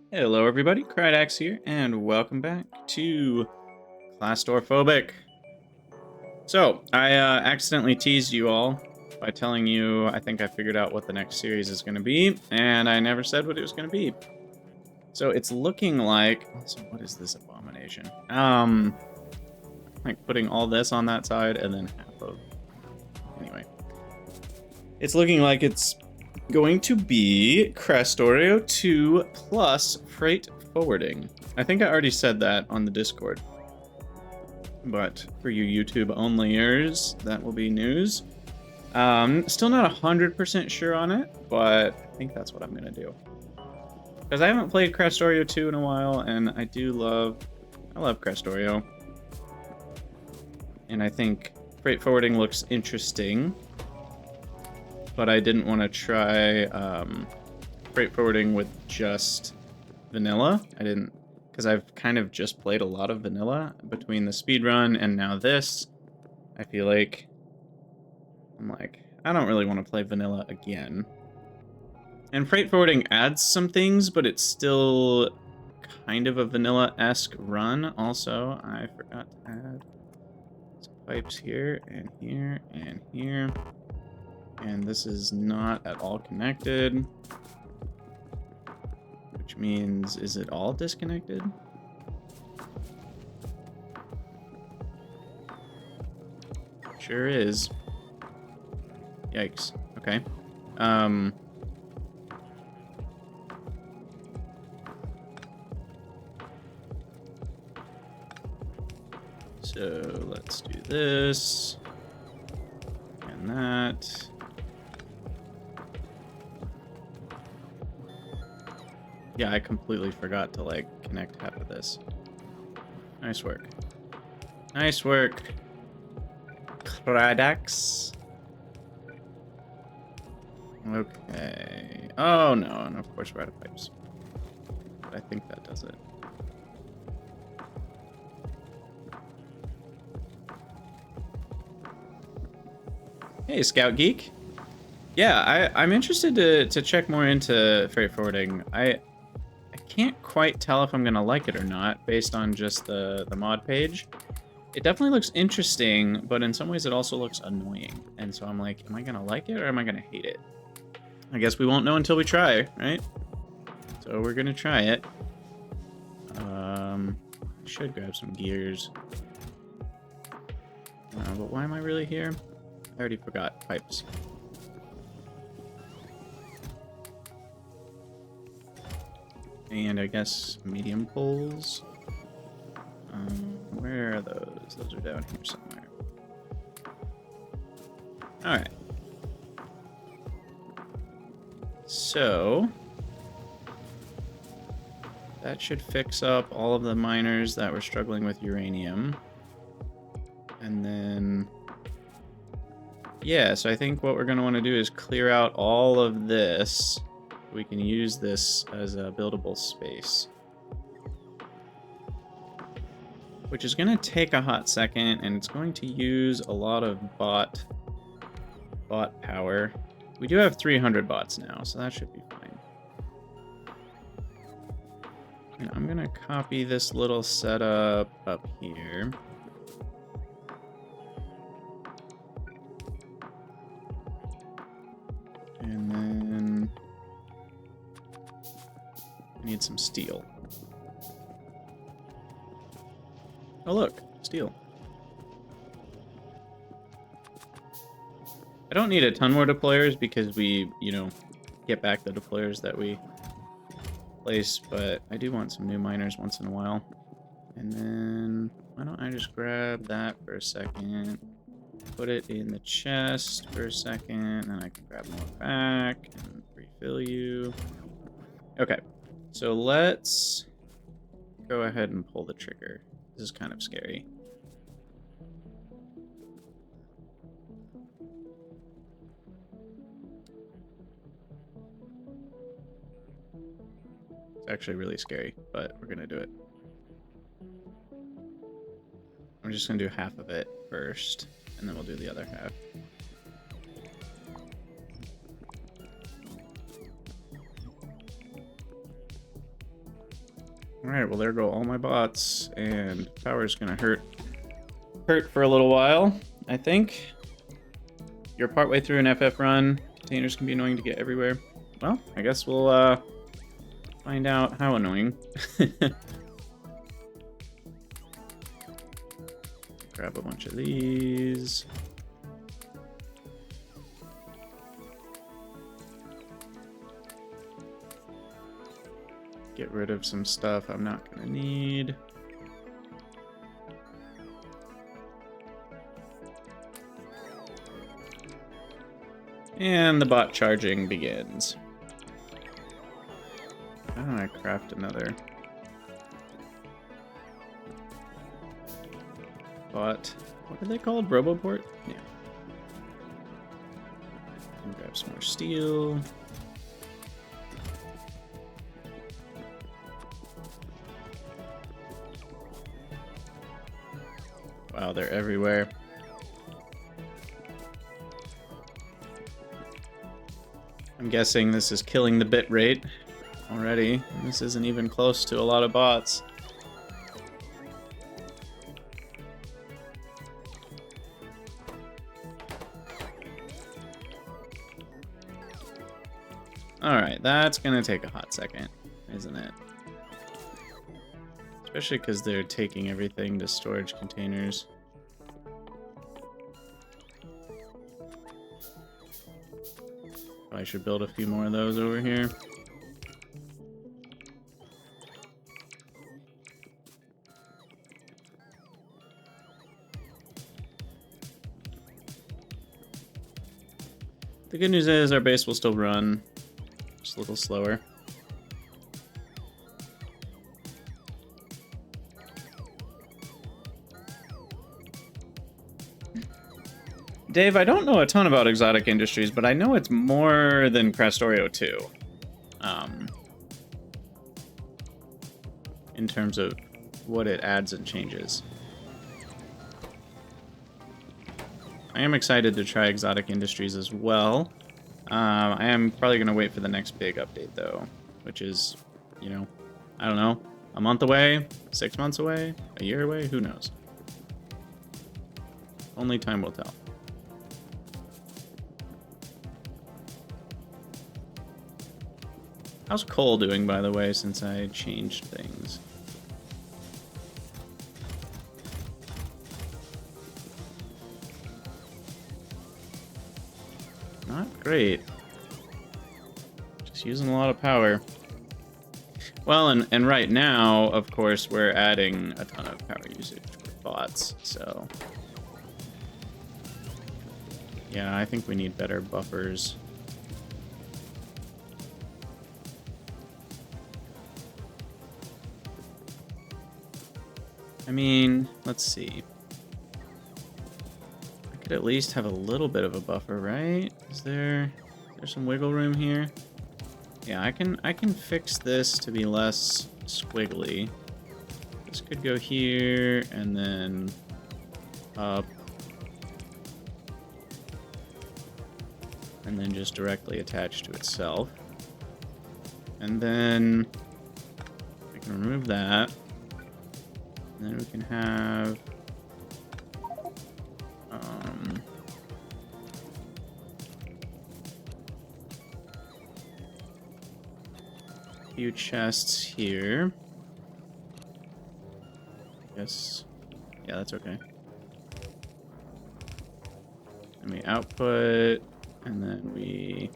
Hello everybody, Krydax here, and welcome back to ClaustOREphobic. So, I accidentally teased you all by telling you I think I figured out what the next series is going to be, and I never said what it was going to be. So it's looking like... So what is this abomination? Like putting all this on that side and then half of... Anyway. It's looking like it's going to be ClaustOREo 2 plus freight forwarding. I think I already said that on the Discord. But for you YouTube onlyers, that will be news. Still not 100% sure on it, but I think that's what I'm gonna do. Because I haven't played ClaustOREo 2 in a while, and I love ClaustOREo. And I think freight forwarding looks interesting. But I didn't want to try freight forwarding with just vanilla. I didn't, because I've kind of just played a lot of vanilla between the speedrun and now this. I feel like I'm like, I don't really want to play vanilla again. And freight forwarding adds some things, but it's still kind of a vanilla-esque run. Also, I forgot to add some pipes here and here and here. And this is not at all connected. Which means, is it all disconnected? Sure is. Yikes. Okay. So let's do this. And that. Yeah, I completely forgot to, like, connect half of this. Nice work. Nice work. Krydax. Okay. Oh, no, and of course we're out of pipes. But I think that does it. Hey, Scout Geek. Yeah, I'm interested to check more into freight forwarding. I can't quite tell if I'm gonna like it or not based on just the mod page. It definitely looks interesting, but in some ways it also looks annoying. And so I'm like, am I gonna like it or am I gonna hate it? I guess we won't know until we try, right? So we're gonna try it. Should grab some gears. But why am I really here? I already forgot pipes. And I guess medium poles. Where are those? Those are down here somewhere. Alright. So that should fix up all of the miners that were struggling with uranium. And then... yeah, so I think what we're going to want to do is clear out all of this. We can use this as a buildable space. Which is going to take a hot second, and it's going to use a lot of bot power. We do have 300 bots now, so that should be fine. And I'm going to copy this little setup up here. And then I need some steel. Oh look, steel. I don't need a ton more deployers because we, you know, get back the deployers that we place, but I do want some new miners once in a while. And then why don't I just grab that for a second, put it in the chest for a second, and I can grab more back and refill you. Okay, so let's go ahead and pull the trigger. This is kind of scary. It's actually really scary, but we're gonna do it. I'm just gonna do half of it first, and then we'll do the other half. Alright, well there go all my bots, and power's gonna hurt for a little while, I think. You're partway through an FF run. Containers can be annoying to get everywhere. Well, I guess we'll find out how annoying. Grab a bunch of these. Get rid of some stuff I'm not gonna need. And the bot charging begins. How do I craft another bot? What are they called? Roboport? Yeah. And grab some more steel. Wow, they're everywhere. I'm guessing this is killing the bit rate already. This isn't even close to a lot of bots. Alright, that's gonna take a hot second, isn't it? Especially because they're taking everything to storage containers. I should build a few more of those over here. The good news is our base will still run, just a little slower. Dave, I don't know a ton about exotic industries, but I know it's more than ClaustOREO 2. In terms of what it adds and changes. I am excited to try exotic industries as well. I am probably going to wait for the next big update, though, which is, you know, I don't know, a month away, 6 months away, a year away, who knows? Only time will tell. How's coal doing, by the way, since I changed things? Not great. Just using a lot of power. Well, and right now, of course, we're adding a ton of power usage with bots, so... Yeah, I think we need better buffers. I mean, let's see. I could at least have a little bit of a buffer, right? Is there some wiggle room here? Yeah, I can fix this to be less squiggly. This could go here and then up. And then just directly attach to itself. And then I can remove that. And then we can have a few chests here. I guess, yeah, that's okay. And we output, and then we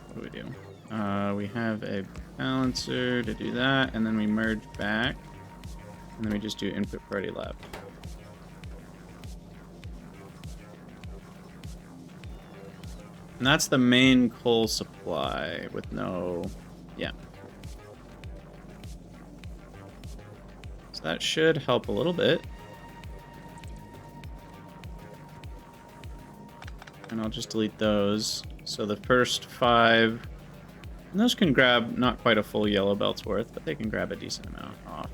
what do we do? We have a balancer to do that, and then we merge back, and then we just do input party lab. And that's the main coal supply with no, yeah. So that should help a little bit. And I'll just delete those. So the first 5, and those can grab not quite a full yellow belt's worth, but they can grab a decent amount off.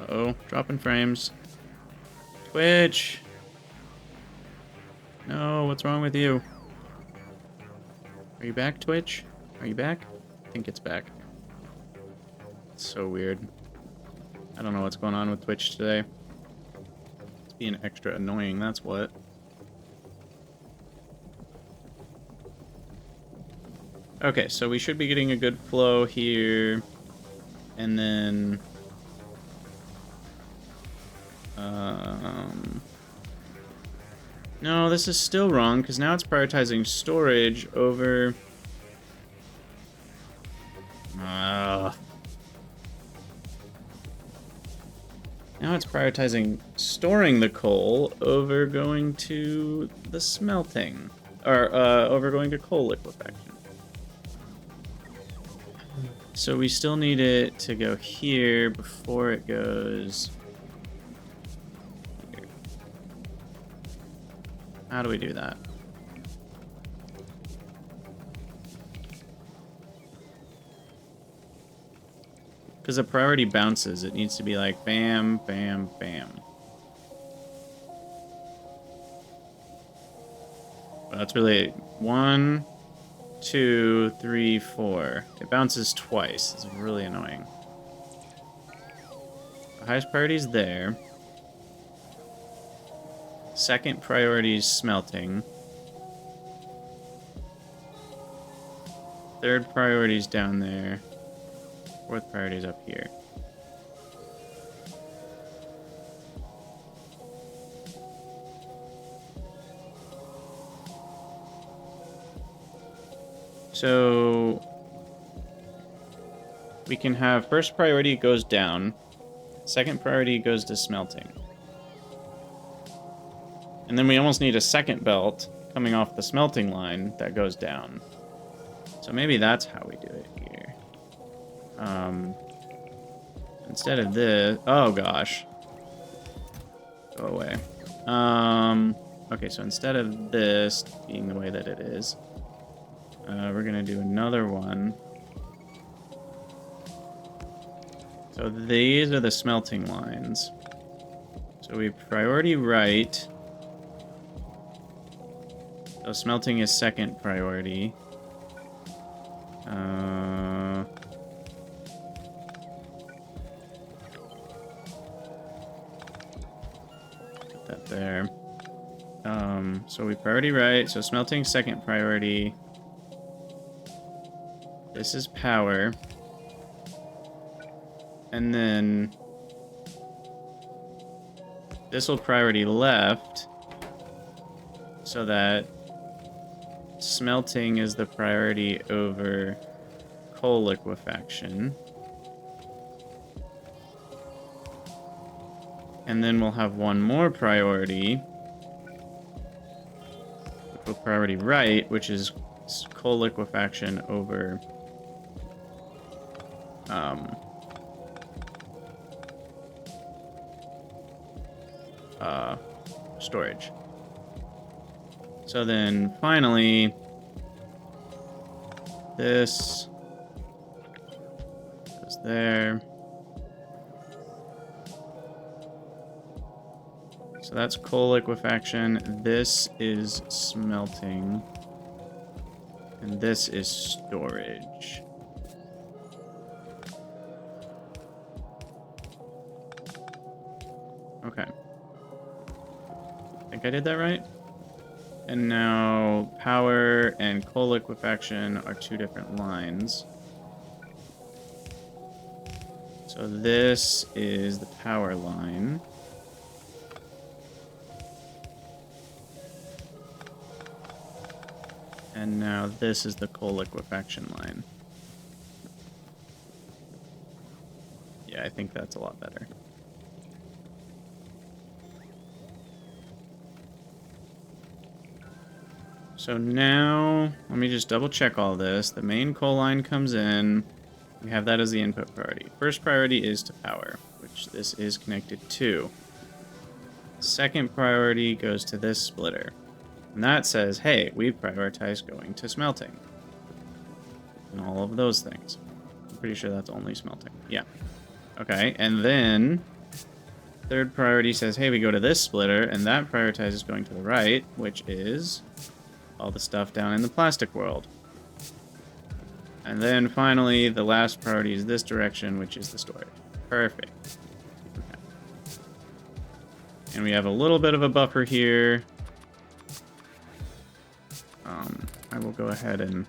Uh-oh, dropping frames. Twitch. No, what's wrong with you? Are you back, Twitch? Are you back? I think it's back. It's so weird. I don't know what's going on with Twitch today. It's being extra annoying, that's what. Okay, so we should be getting a good flow here. And then... no, this is still wrong, because now it's prioritizing storage over... Now it's prioritizing storing the coal over going to the smelting. Or, over going to coal liquefaction. So we still need it to go here before it goes... here. How do we do that? Because the priority bounces, it needs to be like bam, bam, bam. Well, that's really 1, 2, 3, 4. It bounces twice. It's really annoying. The highest priority is there. Second priority is smelting. Third priority is down there. Fourth priority is up here. So we can have first priority goes down, second priority goes to smelting. And then we almost need a second belt coming off the smelting line that goes down. So maybe that's how we do it here. Instead of this... oh, gosh. Go away. Okay, so instead of this being the way that it is, we're going to do another one. So these are the smelting lines. So we priority right. So smelting is second priority. Put that there. So we priority right. So smelting second priority. This is power. And then this will priority left so that smelting is the priority over coal liquefaction. And then we'll have one more priority, which will priority right, which is coal liquefaction over storage. So then finally, this goes there. So that's coal liquefaction. This is smelting. And this is storage. Okay. I think I did that right? And now power and coal liquefaction are two different lines. So this is the power line. And now this is the coal liquefaction line. Yeah, I think that's a lot better. So now, let me just double check all this. The main coal line comes in. We have that as the input priority. First priority is to power, which this is connected to. Second priority goes to this splitter. And that says, hey, we prioritize going to smelting. And all of those things. I'm pretty sure that's only smelting. Yeah. Okay, and then third priority says, hey, we go to this splitter, and that prioritizes going to the right, which is all the stuff down in the plastic world. And then finally, the last priority is this direction, which is the storage. Perfect. Okay. And we have a little bit of a buffer here. I will go ahead and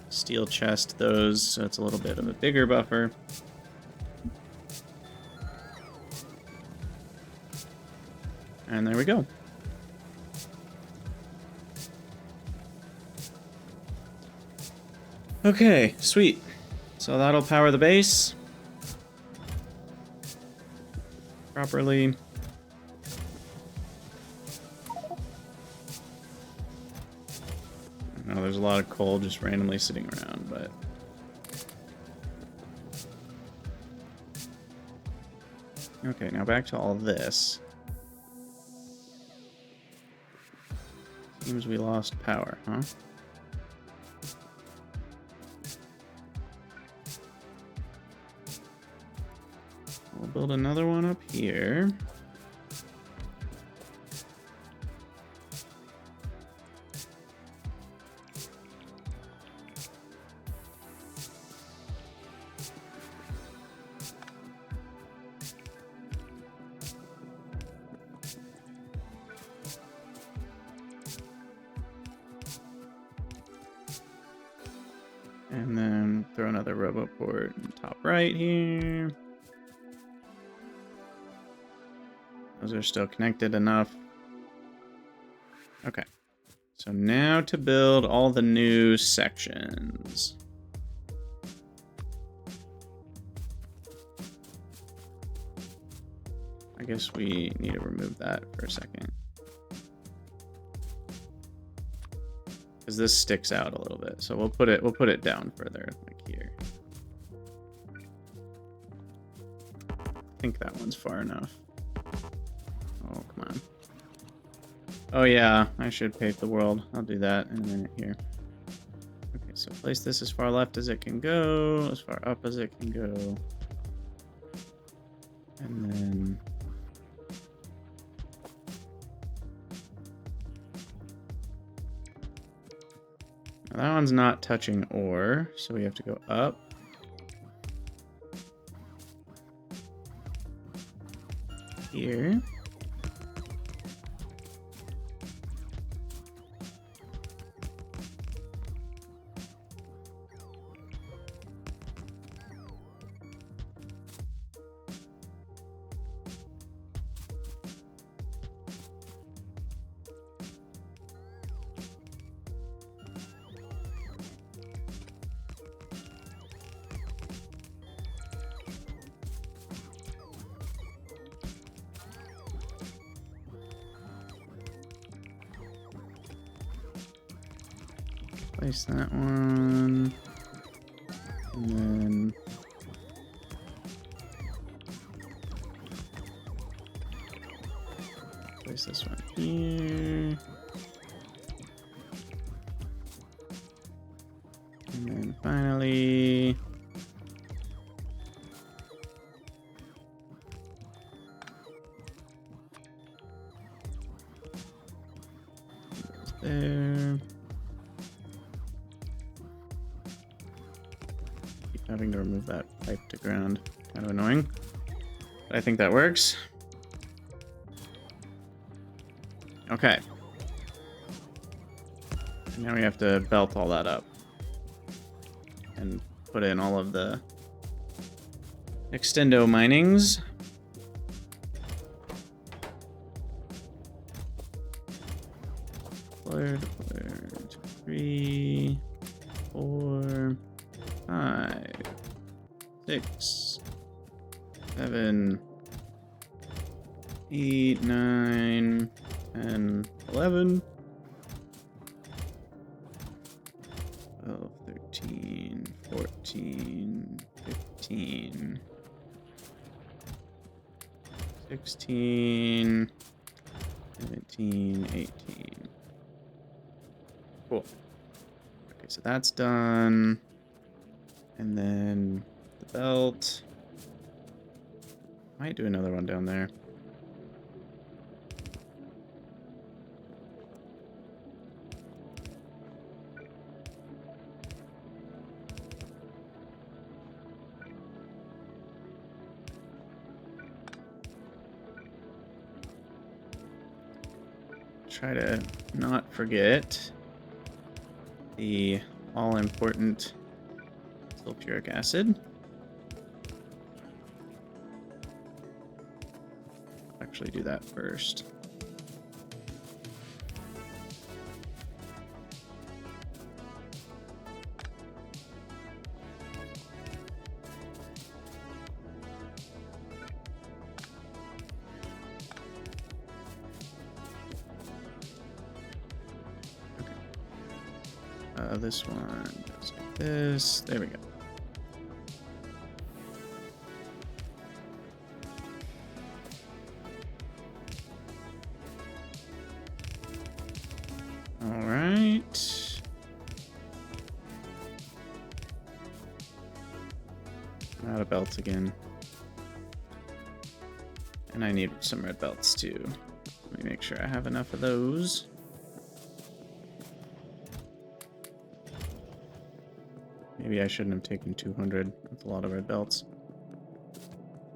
steel chest those, so it's a little bit of a bigger buffer. And there we go. Okay, sweet. So that'll power the base properly. I know there's a lot of coal just randomly sitting around, but okay, now back to all this. Seems we lost power, huh? We'll build another one up here. And then throw another roboport in the top right here. Those are still connected enough. Okay. So now to build all the new sections. I guess we need to remove that for a second. Because this sticks out a little bit. So we'll put it down further, like here. I think that one's far enough. Oh, come on. Oh yeah, I should pave the world. I'll do that in a minute here. Okay, so place this as far left as it can go, as far up as it can go. And then now that one's not touching ore, so we have to go up. Here. Place that one, and then place this one here, and then finally there. Having to remove that pipe to ground. Kind of annoying. But I think that works. Okay. And now we have to belt all that up. And put in all of the extendo minings. Deployer, 3, 4, 5, 6, 7, 8, 9, 10, 11, 12, 13, 14, 15, 16, 17, 18. Cool. Okay, so that's done. And then the belt. Might do another one down there. Try to not forget the all-important sulfuric acid. Actually do that first. This one goes like this. There we go. All right. I'm out of belts again. And I need some red belts too. Let me make sure I have enough of those. Maybe I shouldn't have taken 200. That's a lot of red belts.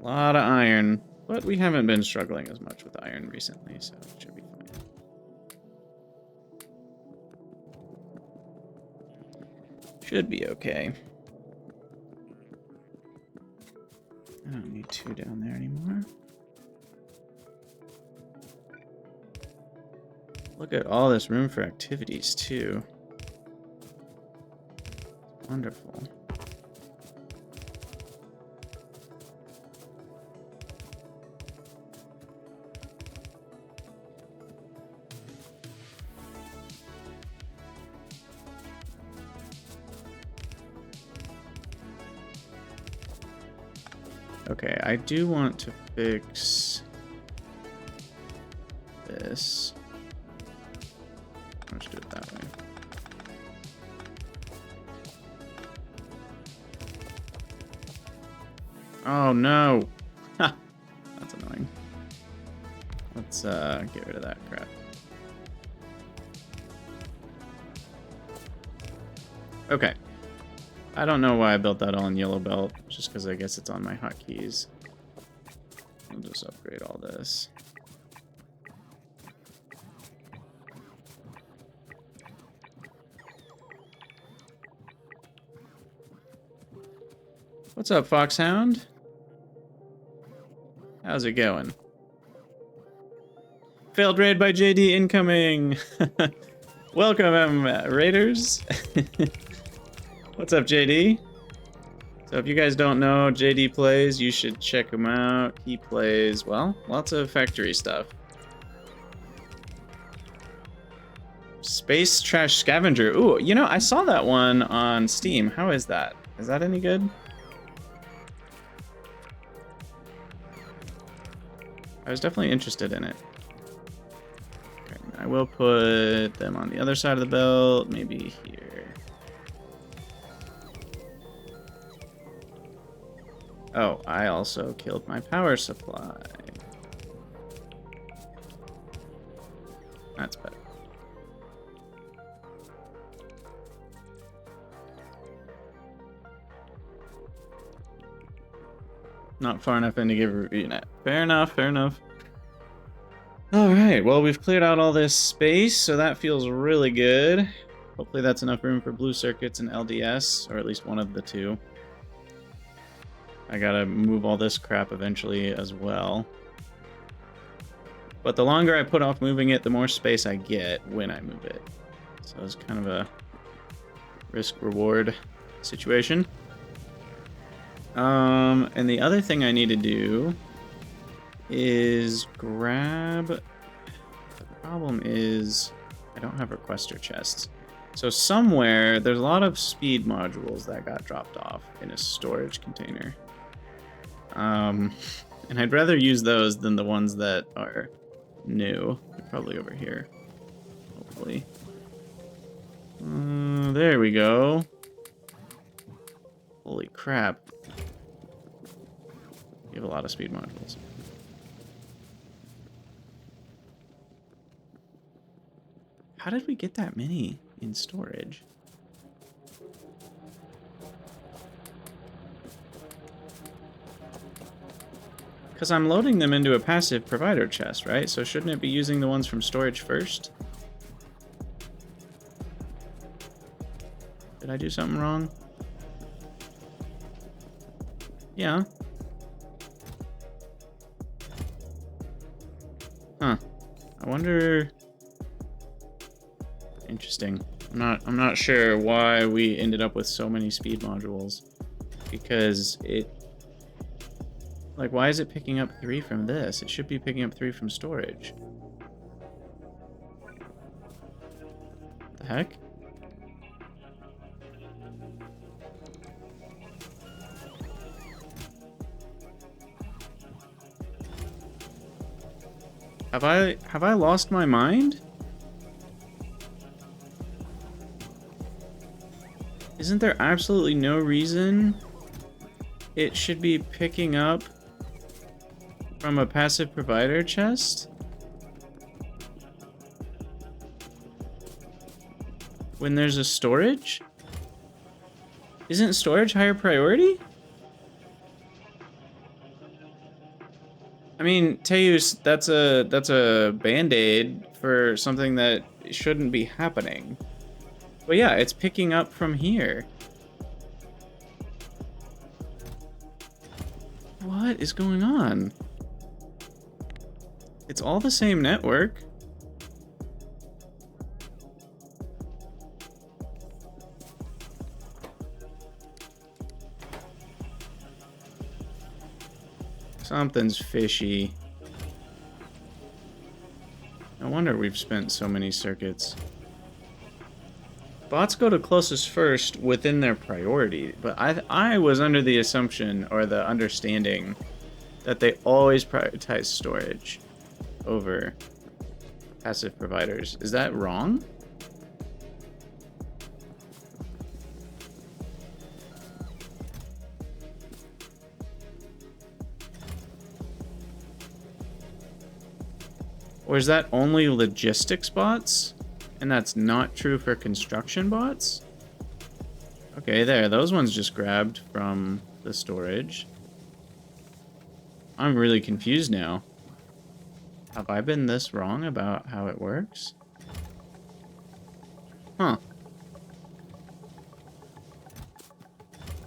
A lot of iron. But we haven't been struggling as much with iron recently, so it should be fine. Should be okay. I don't need 2 down there anymore. Look at all this room for activities, too. Wonderful. Okay, I do want to fix this. Let's do it that way. Oh no! Ha! That's annoying. Let's get rid of that crap. Okay. I don't know why I built that all in yellow belt, just because I guess it's on my hotkeys. I'll just upgrade all this. What's up, Foxhound? How's it going? Failed raid by JD incoming! Welcome, raiders! What's up, JD? So if you guys don't know, JD plays, you should check him out. He plays, well, lots of factory stuff. Space Trash Scavenger. Ooh, you know, I saw that one on Steam. How is that? Is that any good? I was definitely interested in it. Okay, I will put them on the other side of the belt, maybe here. Oh, I also killed my power supply. That's better. Not far enough in to give a review net. Fair enough, fair enough. Alright, well, we've cleared out all this space, so that feels really good. Hopefully that's enough room for blue circuits and LDS, or at least one of the two. I gotta move all this crap eventually as well. But the longer I put off moving it, the more space I get when I move it. So it's kind of a risk-reward situation. And the other thing I need to do is grab... The problem is I don't have requester chests. So somewhere, there's a lot of speed modules that got dropped off in a storage container. And I'd rather use those than the ones that are new. They're probably over here, hopefully. There we go. Holy crap. You have a lot of speed modules. How did we get that many in storage? Because I'm loading them into a passive provider chest, right? So shouldn't it be using the ones from storage first? Did I do something wrong? Yeah. Huh. I wonder... Interesting. I'm not sure why we ended up with so many speed modules. Because it... Like, why is it picking up 3 from this? It should be picking up 3 from storage. The heck? Have I lost my mind? Isn't there absolutely no reason it should be picking up from a passive provider chest? When there's a storage? Isn't storage higher priority? I mean, Teus, that's a band-aid for something that shouldn't be happening. But yeah, it's picking up from here. What is going on? It's all the same network. Something's fishy. No wonder we've spent so many circuits. Bots go to closest first within their priority, but I was under the assumption or the understanding that they always prioritize storage over passive providers. Is that wrong? Or is that only logistics bots? And that's not true for construction bots? Okay, there. Those ones just grabbed from the storage. I'm really confused now. Have I been this wrong about how it works? Huh.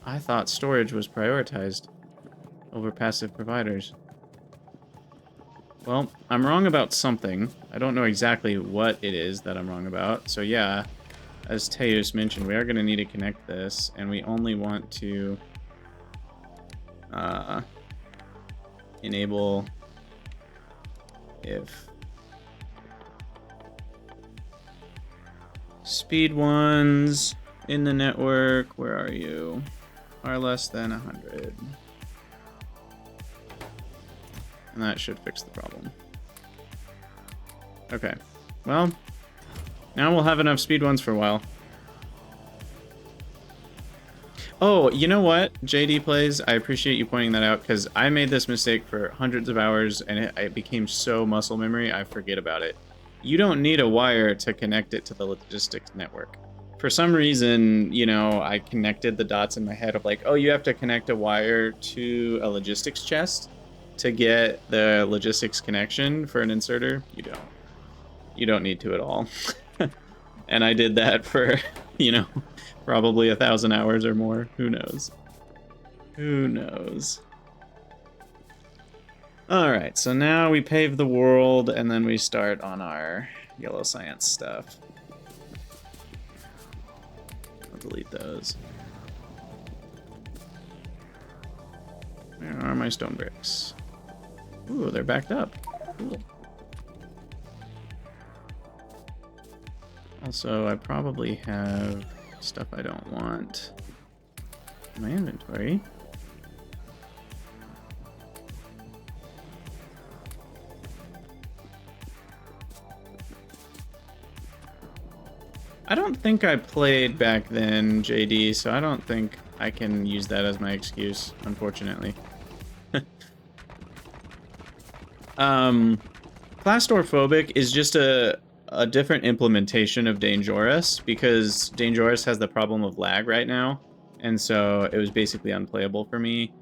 I thought storage was prioritized over passive providers. Well, I'm wrong about something. I don't know exactly what it is that I'm wrong about. So yeah, as Teus mentioned, we are going to need to connect this, and we only want to enable if speed ones in the network, where are you, are less than 100. And that should fix the problem. Okay. Well, now we'll have enough speed ones for a while. Oh, you know what, JD Plays? I appreciate you pointing that out, because I made this mistake for hundreds of hours, and it became so muscle memory, I forget about it. You don't need a wire to connect it to the logistics network. For some reason, you know, I connected the dots in my head of like, oh, you have to connect a wire to a logistics chest to get the logistics connection for an inserter. You don't. You don't need to at all. And I did that for, you know, probably 1,000 hours or more. Who knows? Who knows? Alright, so now we pave the world, and then we start on our yellow science stuff. I'll delete those. Where are my stone bricks? Ooh, they're backed up. Cool. Also, I probably have stuff I don't want in my inventory. I don't think I played back then, JD, so I don't think I can use that as my excuse, unfortunately. ClaustOREphobic is just a different implementation of Dangerous, because Dangerous has the problem of lag right now, and so it was basically unplayable for me.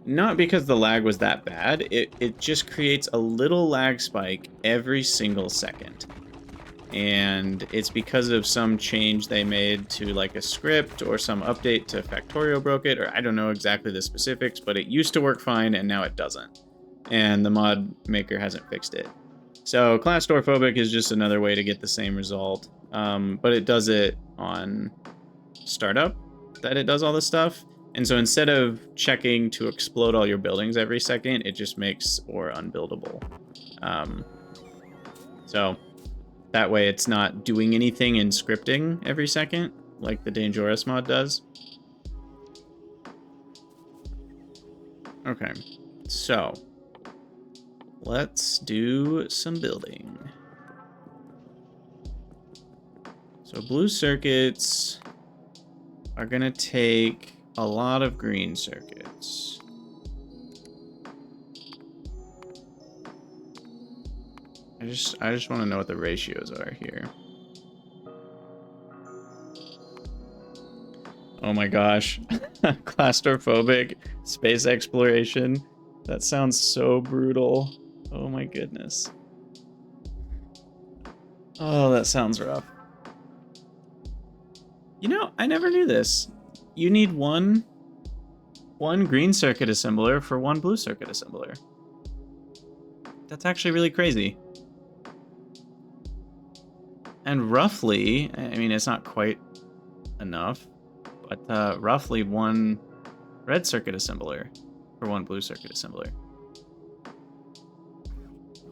Not because the lag was that bad, it just creates a little lag spike every single second. And it's because of some change they made to like a script or some update to Factorio broke it, or I don't know exactly the specifics, but it used to work fine and now it doesn't. And the mod maker hasn't fixed it. So ClaustOREphobic is just another way to get the same result, but it does it on startup, that it does all this stuff. And so instead of checking to explode all your buildings every second, it just makes ore unbuildable. So that way it's not doing anything in scripting every second, like the Dangerous mod does. Okay, so let's do some building. So blue circuits are gonna take a lot of green circuits. I just want to know what the ratios are here. Oh my gosh. ClaustOREphobic space exploration. That sounds so brutal. Oh my goodness. Oh, that sounds rough. You know, I never knew this. You need one green circuit assembler for one blue circuit assembler. That's actually really crazy. And roughly, I mean, it's not quite enough, but roughly one red circuit assembler for one blue circuit assembler.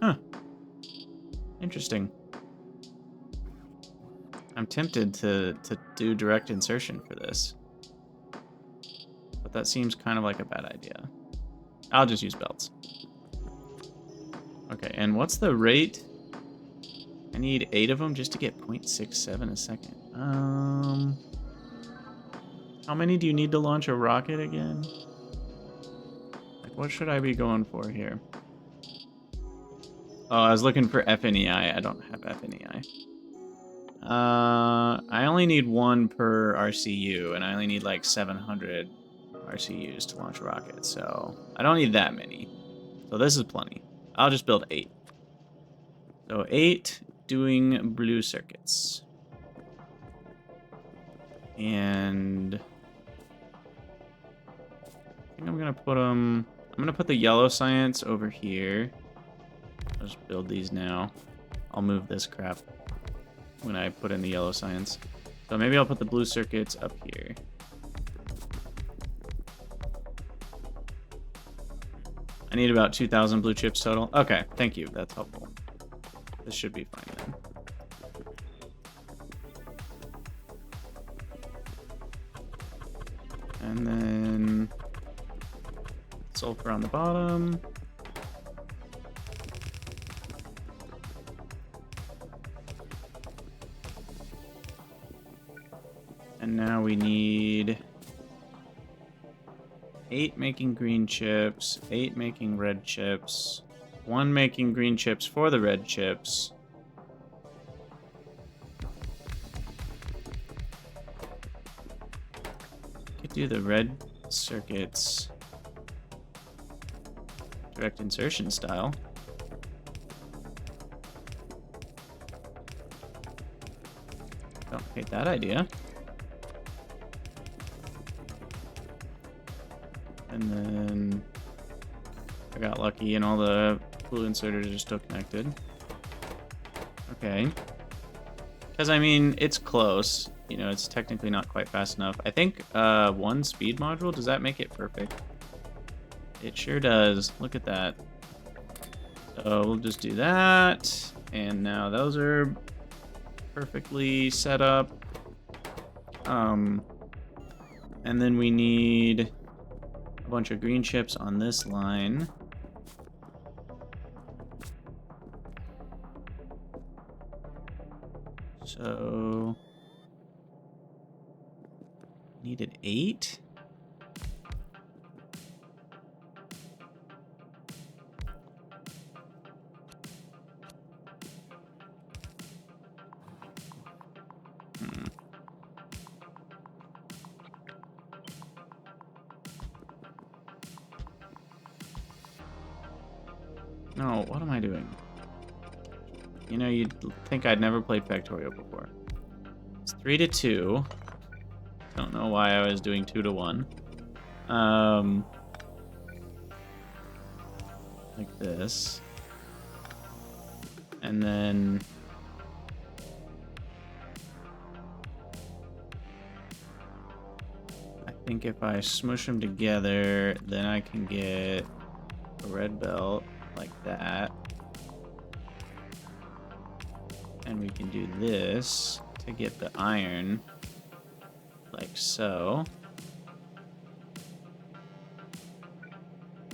Huh. Interesting. I'm tempted to do direct insertion for this, but that seems kind of like a bad idea. I'll just use belts. Okay, and what's the rate? I need 8 of them just to get 0.67 a second. How many do you need to launch a rocket again? Like, what should I be going for here? Oh, I was looking for FNEI. I don't have FNEI. I only need 1 per RCU, and I only need like 700 RCUs to launch a rocket, so I don't need that many. So this is plenty. I'll just build 8. So 8 doing blue circuits. And I think I'm gonna put them. I'm gonna put the yellow science over here. I'll just build these now. I'll move this crap when I put in the yellow science. So maybe I'll put the blue circuits up here. I need about 2,000 blue chips total. Okay, thank you. That's helpful. This should be fine then. And then sulfur on the bottom. And now we need 8 making green chips, 8 making red chips, 1 making green chips for the red chips. Could do the red circuits direct insertion style. Don't hate that idea. And then I got lucky and all the blue inserters are still connected. Okay. Because, I mean, it's close. You know, it's technically not quite fast enough. I think 1 speed module, does that make it perfect? It sure does. Look at that. So we'll just do that. And now those are perfectly set up. And then we need a bunch of green chips on this line. So needed 8. No, what am I doing? You know, you'd think I'd never played Factorio before. It's 3-2. Don't know why I was doing 2-1. Like this. And then... I think if I smush them together, then I can get a red belt like that. And we can do this to get the iron like so.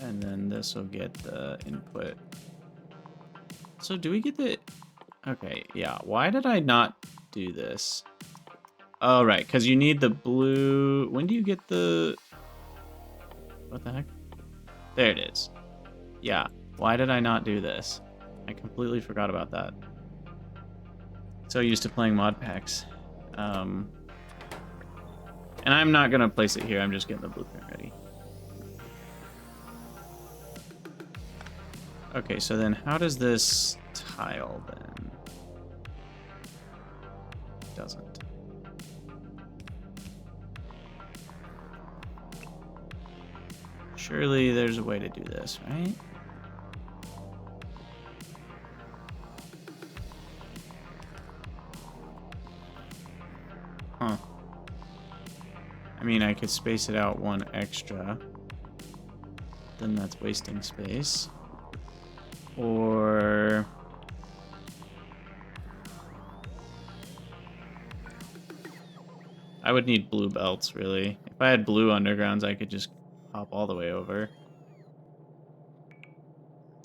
And then this will get the input. So do we get the... Okay, yeah. Why did I not do this? Oh, right, because you need the blue... When do you get the... What the heck? There it is. Yeah. Why did I not do this? I completely forgot about that. So used to playing mod packs. And I'm not going to place it here. I'm just getting the blueprint ready. Okay, so then how does this tile then? It doesn't. Surely there's a way to do this, right? Huh. I mean, I could space it out one extra. Then that's wasting space. Or... I would need blue belts, really. If I had blue undergrounds, I could just hop all the way over.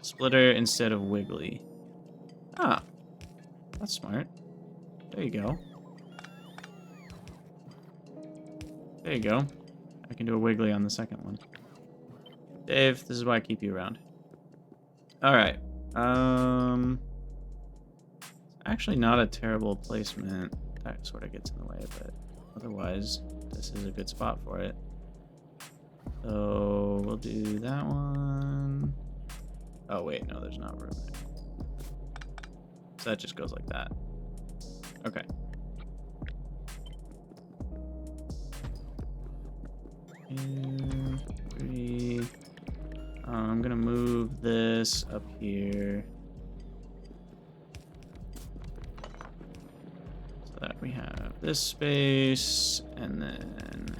Splitter instead of wiggly. Ah, that's smart. There you go. There you go. I can do a wiggly on the second one. Dave, this is why I keep you around. Alright. Actually not a terrible placement. That sort of gets in the way, but otherwise, this is a good spot for it. So we'll do that one. Oh wait, no, there's not room there. So that just goes like that. Okay. 2, 3. I'm gonna move this up here so that we have this space, and then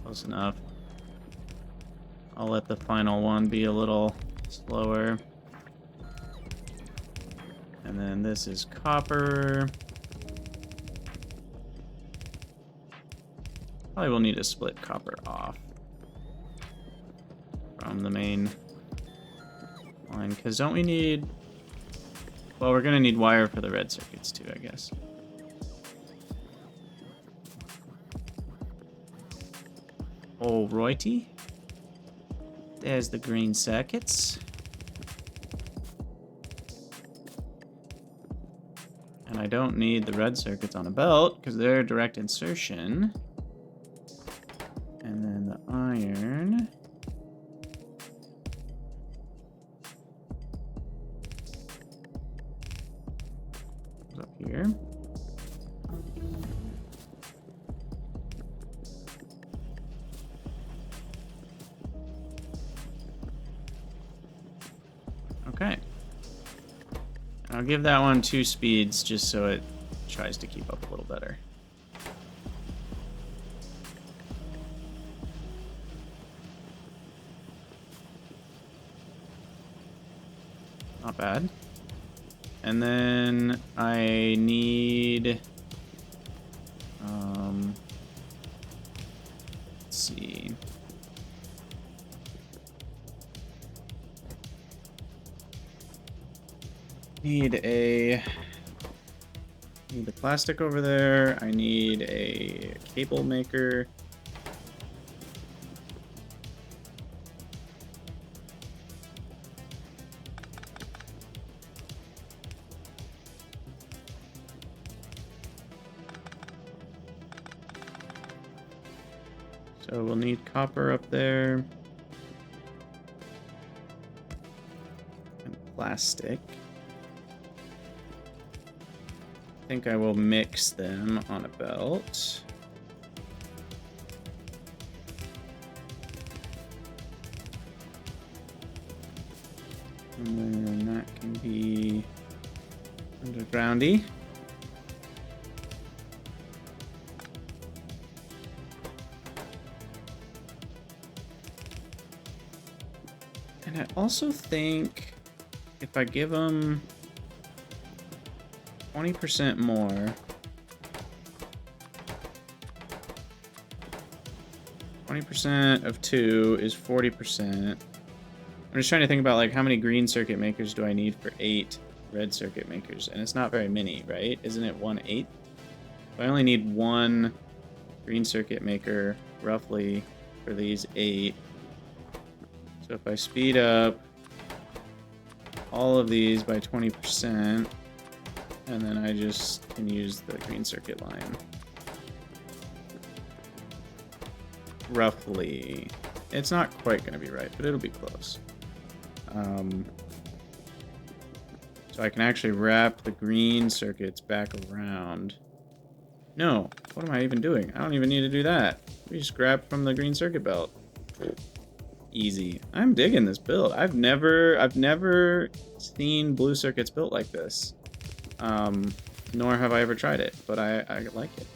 close enough. I'll let the final one be a little slower. And then this is copper. Probably will need to split copper off from the main line, because don't we need... Well, we're going to need wire for the red circuits too, I guess. Oh, righty. There's the green circuits. And I don't need the red circuits on a belt, because they're direct insertion. And then the iron... goes up here. Okay. I'll give that one 2 speeds just so it tries to keep up a little better. Not bad. And then I need... let's see... Need the plastic over there. I need a cable maker. So we'll need copper up there. plastic. I think I will mix them on a belt. And then that can be undergroundy. And I also think if I give them 20% more, 20% of 2 is 40%. I'm just trying to think about like how many green circuit makers do I need for 8 red circuit makers, and it's not very many, right? Isn't it 1/8? I only need 1 green circuit maker roughly for these 8. So if I speed up all of these by 20%, and then I just can use the green circuit line. Roughly. It's not quite going to be right, but it'll be close. So I can actually wrap the green circuits back around. No, what am I even doing? I don't even need to do that. We just grab from the green circuit belt. Easy. I'm digging this build. I've never seen blue circuits built like this. Nor have I ever tried it, but I like it.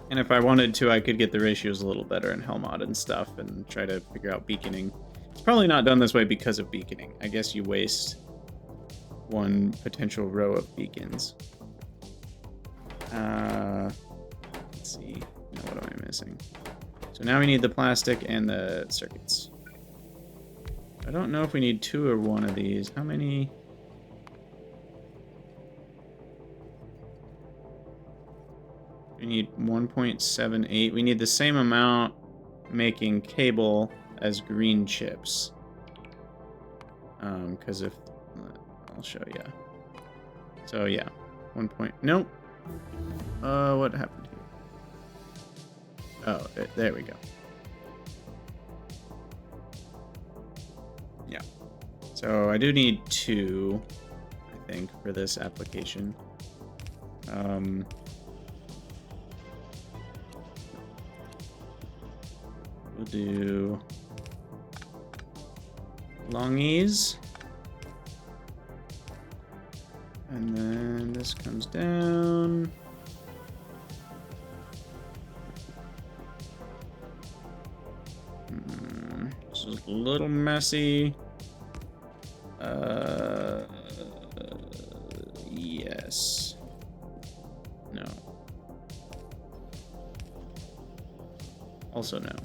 And if I wanted to, I could get the ratios a little better in Hellmod and stuff and try to figure out beaconing. It's probably not done this way because of beaconing. I guess you waste 1 potential row of beacons. Let's see. Now what am I missing? So now we need the plastic and the circuits. I don't know if we need 2 or 1 of these. How many? We need 1.78. We need the same amount making cable as green chips. Because if... I'll show you. So yeah. Nope. What happened here? Oh, there we go. Yeah. So I do need 2, I think, for this application. We'll do longies. And then this comes down. This is a little messy. Yes. No. Also no.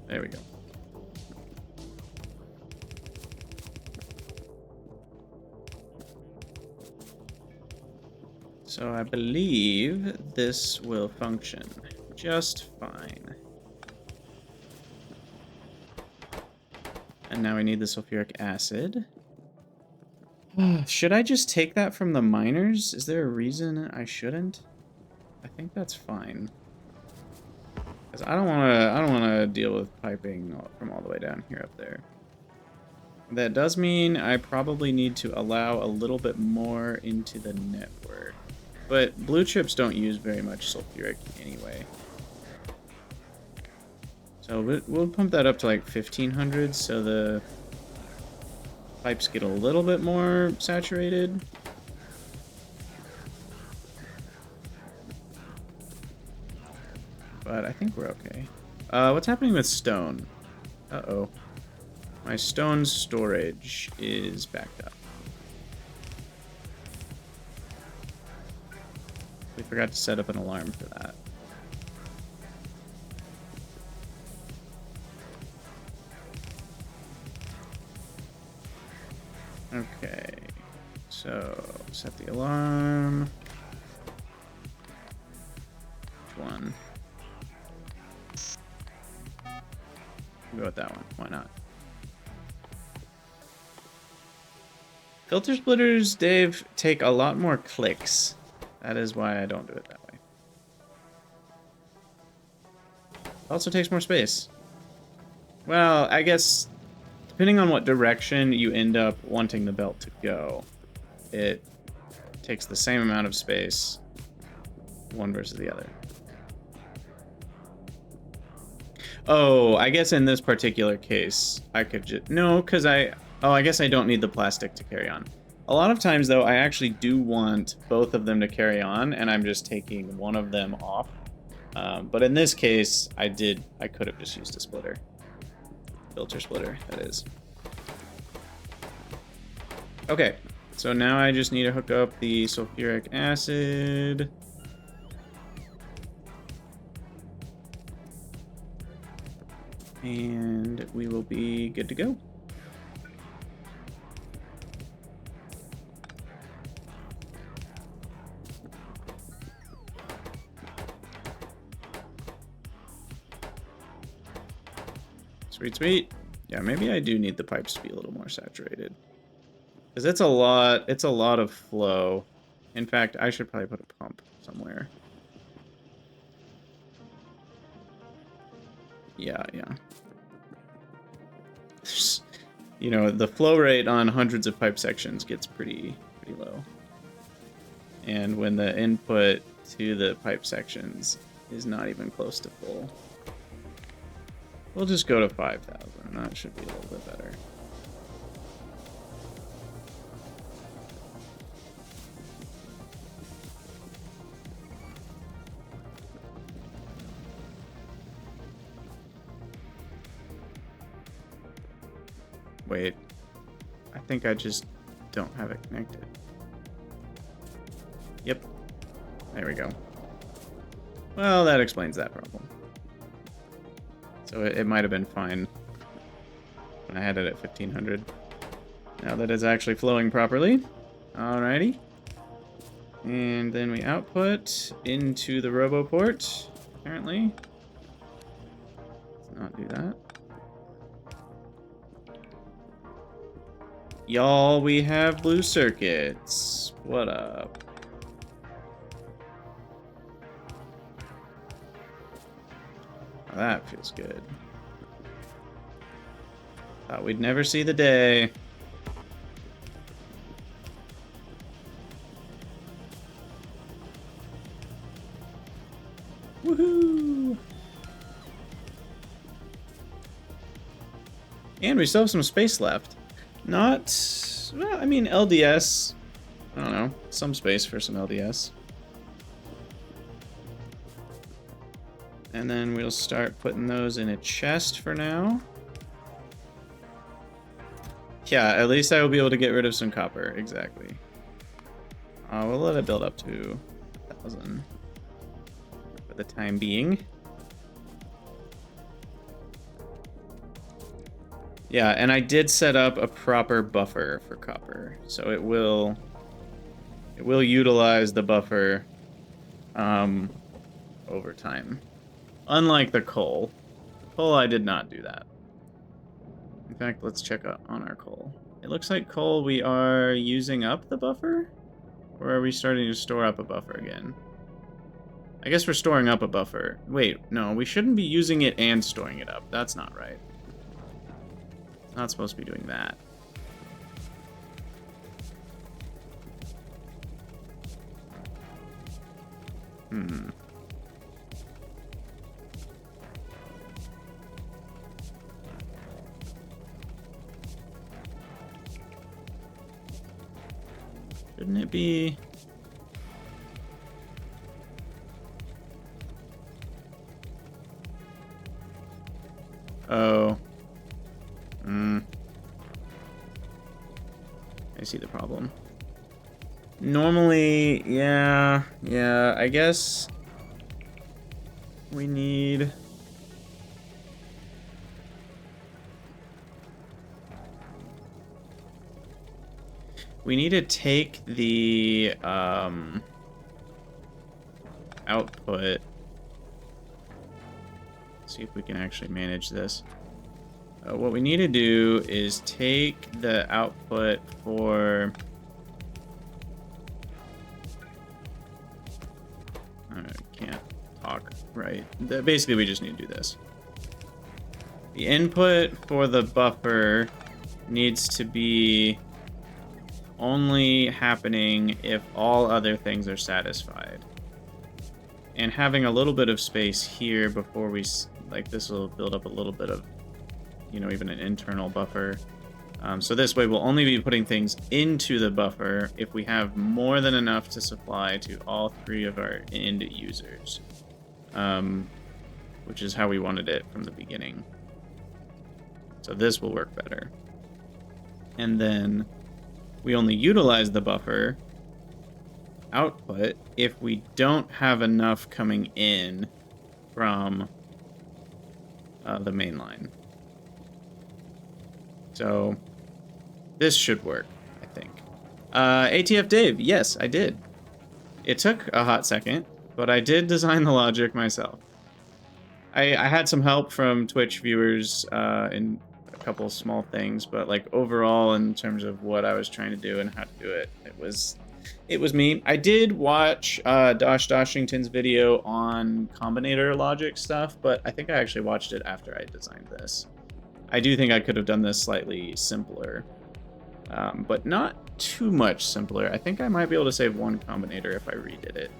There we go. So I believe this will function just fine. And now we need the sulfuric acid. Should I just take that from the miners? Is there a reason I shouldn't? I think that's fine. Because I don't want to deal with piping from all the way down here up there. That does mean I probably need to allow a little bit more into the network. But blue chips don't use very much sulfuric anyway. So we'll pump that up to like 1500 so the pipes get a little bit more saturated. But I think we're okay. What's happening with stone? Uh-oh. My stone storage is backed up. We forgot to set up an alarm for that. Okay, so set the alarm. Which one? We'll go with that one. Why not? Filter splitters, Dave, take a lot more clicks. That is why I don't do it that way. Also takes more space. Well, I guess depending on what direction you end up wanting the belt to go, it takes the same amount of space, one versus the other. Oh, I guess in this particular case, I could just... No, because I guess I don't need the plastic to carry on. A lot of times, though, I actually do want both of them to carry on, and I'm just taking one of them off. But in this case, I could have just used a splitter. Filter splitter, that is. Okay, so now I just need to hook up the sulfuric acid. And we will be good to go. Sweet, sweet. Yeah, maybe I do need the pipes to be a little more saturated. Because it's a lot of flow. In fact, I should probably put a pump somewhere. Yeah. You know, the flow rate on hundreds of pipe sections gets pretty low. And when the input to the pipe sections is not even close to full. We'll just go to 5,000. That should be a little bit better. Wait, I think I just don't have it connected. Yep, there we go. Well, that explains that problem. So it might have been fine when I had it at 1500. Now that it's actually flowing properly. Alrighty. And then we output into the RoboPort, apparently. Let's not do that. Y'all, we have blue circuits. What up? Oh, that feels good. Thought we'd never see the day. Woohoo! And we still have some space left. Not, well, I mean, LDS, I don't know, some space for some LDS. And then we'll start putting those in a chest for now. Yeah, at least I will be able to get rid of some copper, exactly. We'll let it build up to 1,000 for the time being. Yeah, and I did set up a proper buffer for copper, so it will utilize the buffer over time. Unlike the coal. Coal, I did not do that. In fact, let's check out on our coal. It looks like coal, we are using up the buffer? Or are we starting to store up a buffer again? I guess we're storing up a buffer. Wait, no, we shouldn't be using it and storing it up. That's not right. Not supposed to be doing that. Shouldn't it be... Oh. I see the problem. Normally, yeah, I guess we need... We need to take the output. See if we can actually manage this. What we need to do is take the output for... I can't talk, right? Basically, we just need to do this. The input for the buffer needs to be only happening if all other things are satisfied. And having a little bit of space here before we, like, this will build up a little bit of, you know, even an internal buffer. So this way we'll only be putting things into the buffer if we have more than enough to supply to all 3 of our end users. Which is how we wanted it from the beginning. So this will work better. And then we only utilize the buffer output if we don't have enough coming in from the main line. So this should work, I think. ATF Dave, yes, I did. It took a hot second, but I did design the logic myself. I had some help from Twitch viewers in a couple small things, but like overall in terms of what I was trying to do and how to do it, it was me. I did watch Doshington's video on combinator logic stuff, but I think I actually watched it after I designed this. I do think I could have done this slightly simpler, but not too much simpler. I think I might be able to save one combinator if I redid it.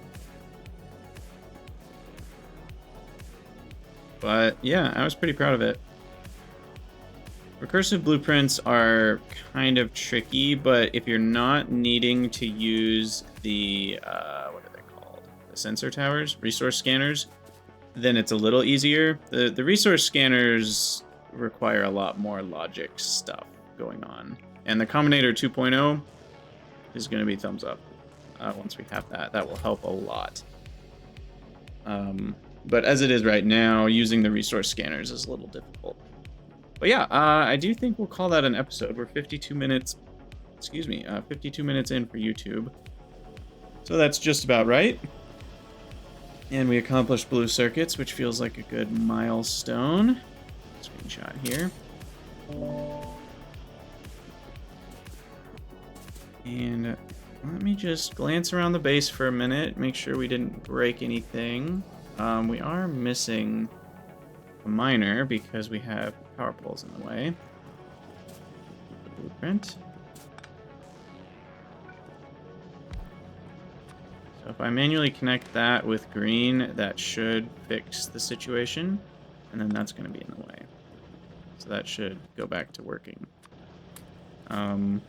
But yeah, I was pretty proud of it. Recursive blueprints are kind of tricky, but if you're not needing to use the, what are they called? The sensor towers, resource scanners, then it's a little easier. The resource scanners require a lot more logic stuff going on. And the Combinator 2.0 is going to be thumbs up once we have that. That will help a lot. But as it is right now, using the resource scanners is a little difficult. But yeah, I do think we'll call that an episode. We're 52 minutes, 52 minutes in for YouTube. So that's just about right. And we accomplished blue circuits, which feels like a good milestone. Screenshot here. And let me just glance around the base for a minute, make sure we didn't break anything. We are missing a miner because we have power poles in the way. Blueprint. So if I manually connect that with green, that should fix the situation. And then that's going to be in the way. So that should go back to working. That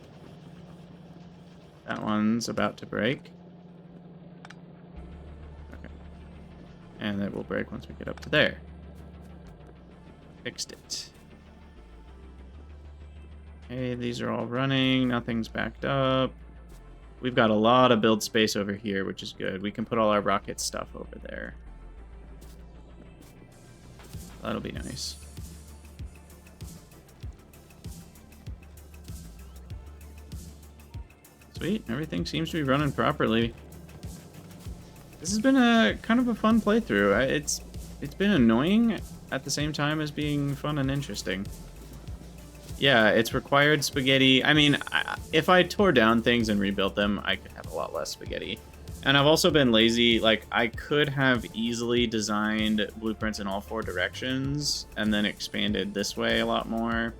one's about to break. Okay. And it will break once we get up to there. Fixed it. Okay, these are all running. Nothing's backed up. We've got a lot of build space over here, which is good. We can put all our rocket stuff over there. That'll be nice. Sweet, everything seems to be running properly. This has been a kind of a fun playthrough. It's been annoying at the same time as being fun and interesting. Yeah, it's required spaghetti. I mean, if I tore down things and rebuilt them, I could have a lot less spaghetti. And I've also been lazy. Like, I could have easily designed blueprints in all 4 directions and then expanded this way a lot more.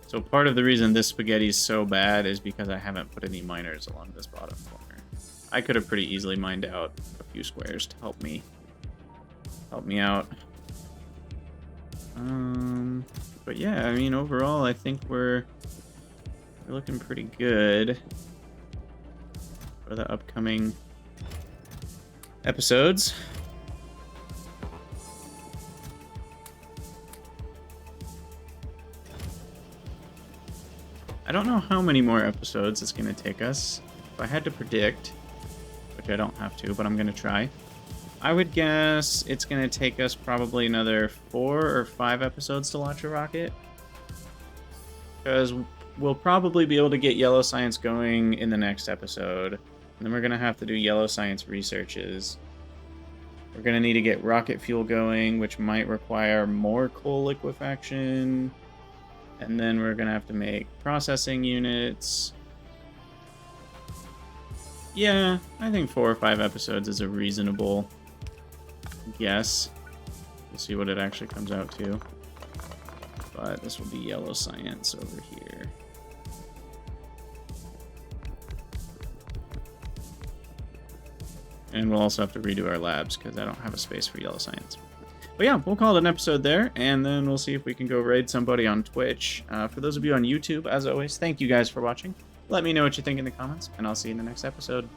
So part of the reason this spaghetti is so bad is because I haven't put any miners along this bottom corner. I could have pretty easily mined out a few squares to help me out. But yeah, I mean, overall, I think we're looking pretty good for the upcoming episodes. I don't know how many more episodes it's going to take us. If I had to predict, which I don't have to, but I'm going to try, I would guess it's going to take us probably another 4 or 5 episodes to launch a rocket. Because we'll probably be able to get Yellow Science going in the next episode. And then we're going to have to do Yellow Science researches. We're going to need to get rocket fuel going, which might require more coal liquefaction. And then we're going to have to make processing units. Yeah, I think 4 or 5 episodes is a reasonable guess. We'll see what it actually comes out to. But this will be yellow science over here. And we'll also have to redo our labs because I don't have a space for yellow science. But yeah, we'll call it an episode there, and then we'll see if we can go raid somebody on Twitch. For those of you on YouTube, as always, thank you guys for watching. Let me know what you think in the comments, and I'll see you in the next episode.